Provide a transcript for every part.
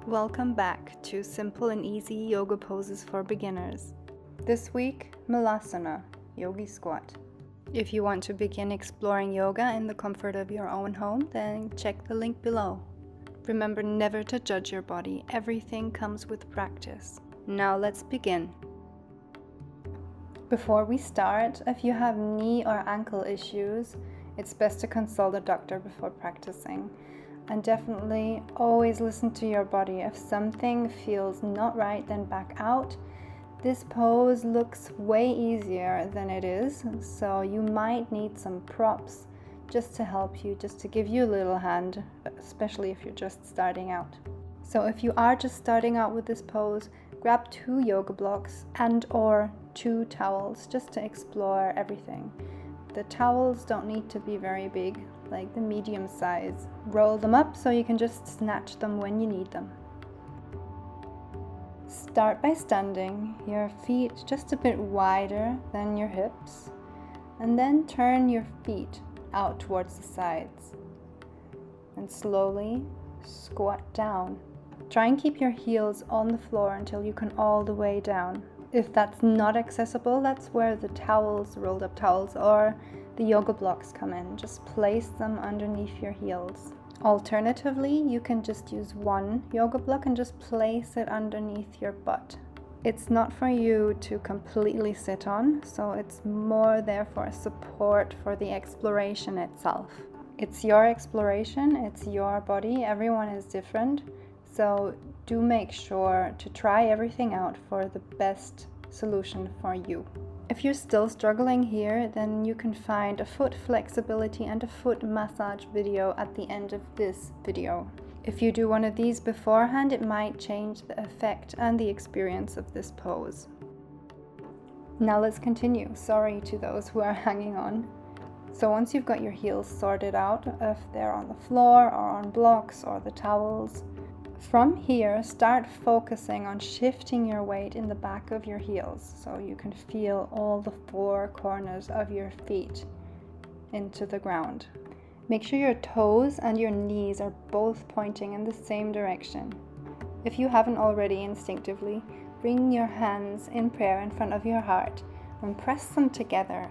Welcome back to Simple and Easy Yoga Poses for Beginners. This week, Malasana, Yogi Squat. If you want to begin exploring yoga in the comfort of your own home, then check the link below. Remember never to judge your body. Everything comes with practice. Now let's begin. Before we start, if you have knee or ankle issues, it's best to consult a doctor before practicing. And definitely always listen to your body. If something feels not right, then back out. This pose looks way easier than it is, so you might need some props just to help you, just to give you a little hand, especially if you're just starting out. So if you are just starting out with this pose, grab 2 yoga blocks and or 2 towels just to explore everything. The towels don't need to be very big, like the medium size. Roll them up so you can just snatch them when you need them. Start by standing, your feet just a bit wider than your hips, and then turn your feet out towards the sides. And slowly squat down. Try and keep your heels on the floor until you can all the way down. If that's not accessible, that's where the towels, rolled up towels, or the yoga blocks come in. Just place them underneath your heels. Alternatively, you can just use 1 yoga block and just place it underneath your butt. It's not for you to completely sit on, so it's more there for support for the exploration itself. It's your exploration, it's your body, everyone is different. So do make sure to try everything out for the best solution for you. If you're still struggling here, then you can find a foot flexibility and a foot massage video at the end of this video. If you do one of these beforehand, it might change the effect and the experience of this pose. Now let's continue. Sorry to those who are hanging on. So once you've got your heels sorted out, if they're on the floor or on blocks or the towels, from here, start focusing on shifting your weight in the back of your heels so you can feel all the 4 corners of your feet into the ground. Make sure your toes and your knees are both pointing in the same direction. If you haven't already instinctively, bring your hands in prayer in front of your heart and press them together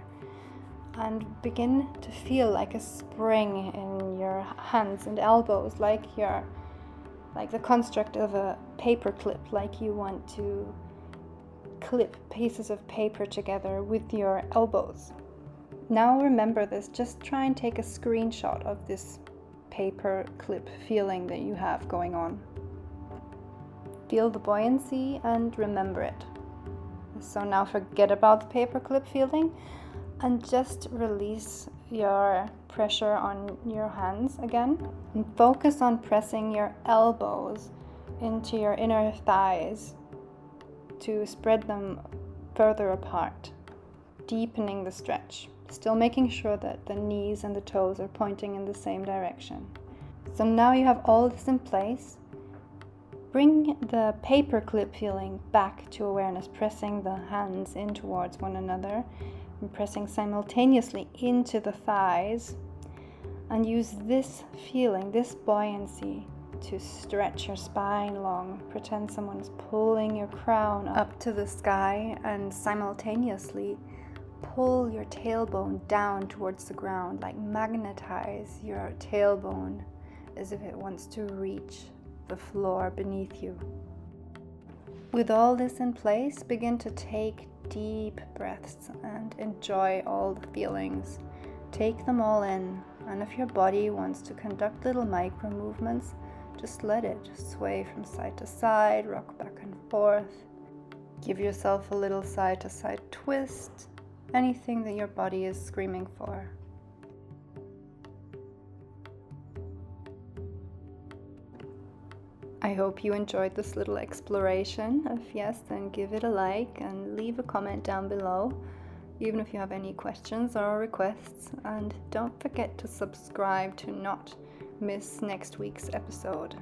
and begin to feel like a spring in your hands and elbows, like the construct of a paper clip, like you want to clip pieces of paper together with your elbows. Now remember this, just try and take a screenshot of this paper clip feeling that you have going on. Feel the buoyancy and remember it. So now forget about the paper clip feeling and just release your pressure on your hands again and focus on pressing your elbows into your inner thighs to spread them further apart, deepening the stretch, still making sure that the knees and the toes are pointing in the same direction. So now you have all this in place. Bring the paper clip feeling back to awareness, pressing the hands in towards one another and pressing simultaneously into the thighs, and use this feeling, this buoyancy, to stretch your spine long. Pretend someone's pulling your crown up to the sky and simultaneously pull your tailbone down towards the ground, like magnetize your tailbone as if it wants to reach the floor beneath you. With all this in place, begin to take deep breaths and enjoy all the feelings. Take them all in, and if your body wants to conduct little micro movements, just let it sway from side to side, rock back and forth. Give yourself a little side to side twist, anything that your body is screaming for. I hope you enjoyed this little exploration. If yes, then give it a like and leave a comment down below, even if you have any questions or requests. And don't forget to subscribe to not miss next week's episode.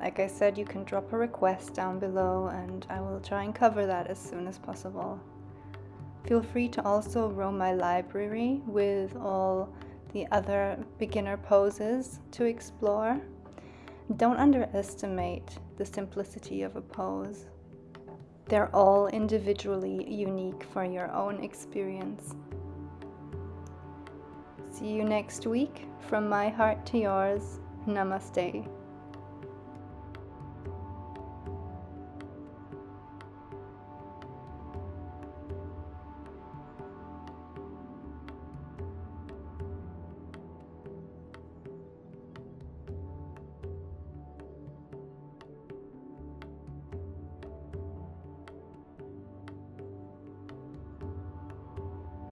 Like I said, you can drop a request down below and I will try and cover that as soon as possible. Feel free to also roam my library with all the other beginner poses to explore. Don't underestimate the simplicity of a pose. They're all individually unique for your own experience. See you next week. From my heart to yours, namaste.